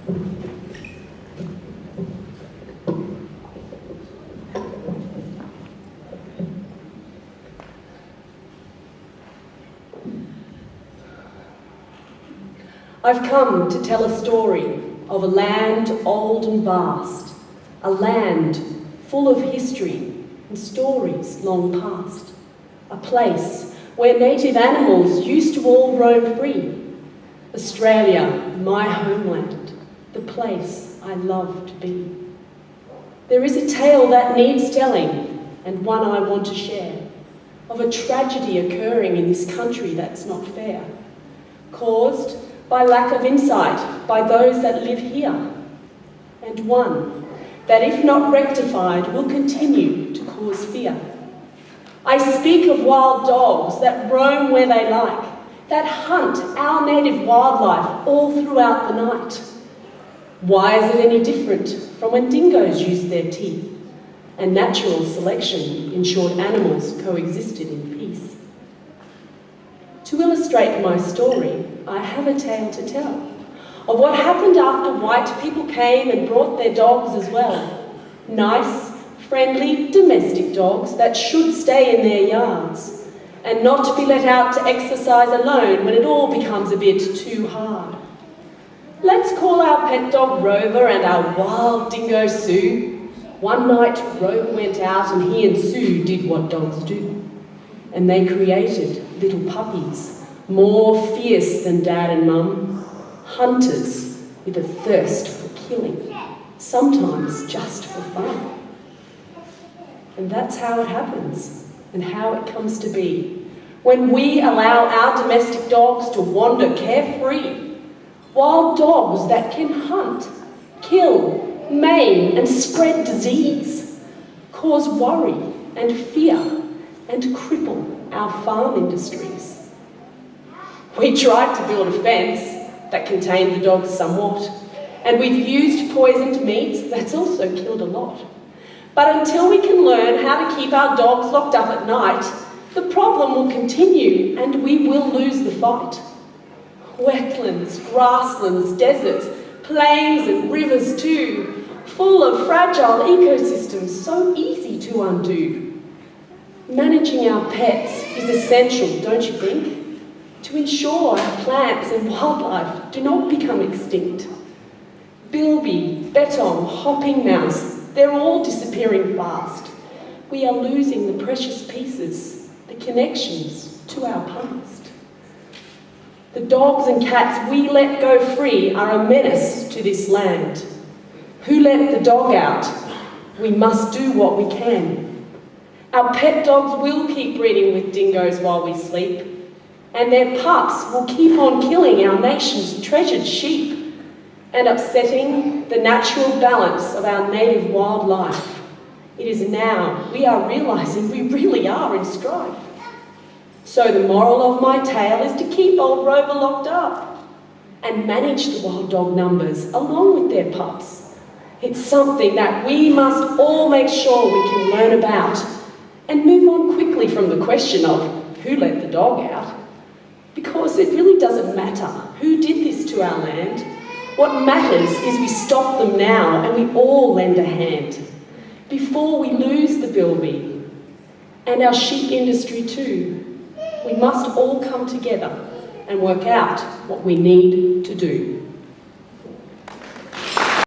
I've come to tell a story of a land old and vast, a land full of history and stories long past, a place where native animals used to all roam free. Australia, my homeland, the place I love to be. There is a tale that needs telling, and one I want to share, of a tragedy occurring in this country that's not fair, caused by lack of insight by those that live here, and one that, if not rectified, will continue to cause fear. I speak of wild dogs that roam where they like, that hunt our native wildlife all throughout the night. Why is it any different from when dingoes used their teeth and natural selection ensured animals coexisted in peace? To illustrate my story, I have a tale to tell of what happened after white people came and brought their dogs as well. Nice, friendly, domestic dogs that should stay in their yards and not to be let out to exercise alone when it all becomes a bit too hard. Let's call our pet dog Rover and our wild dingo Sue. One night Rover went out and he and Sue did what dogs do. And they created little puppies, more fierce than Dad and Mum, hunters with a thirst for killing, sometimes just for fun. And that's how it happens, and how it comes to be, when we allow our domestic dogs to wander carefree, wild dogs that can hunt, kill, maim and spread disease, cause worry and fear and cripple our farm industries. We tried to build a fence that contained the dogs somewhat, and we've used poisoned meats that's also killed a lot. But until we can learn how to keep our dogs locked up at night, the problem will continue and we will lose the fight. Wetlands, grasslands, deserts, plains and rivers too, full of fragile ecosystems so easy to undo. Managing our pets is essential, don't you think? To ensure our plants and wildlife do not become extinct. Bilby, bettong, hopping mouse, they're all disappearing fast. We are losing the precious pieces, the connections to our past. The dogs and cats we let go free are a menace to this land. Who let the dog out? We must do what we can. Our pet dogs will keep breeding with dingoes while we sleep, and their pups will keep on killing our nation's treasured sheep and upsetting the natural balance of our native wildlife. It is now we are realising we really are in strife. So the moral of my tale is to keep old Rover locked up and manage the wild dog numbers along with their pups. It's something that we must all make sure we can learn about and move on quickly from the question of who let the dog out, because it really doesn't matter who did this to our land. What matters is we stop them now and we all lend a hand before we lose the bilby and our sheep industry too. We must all come together and work out what we need to do.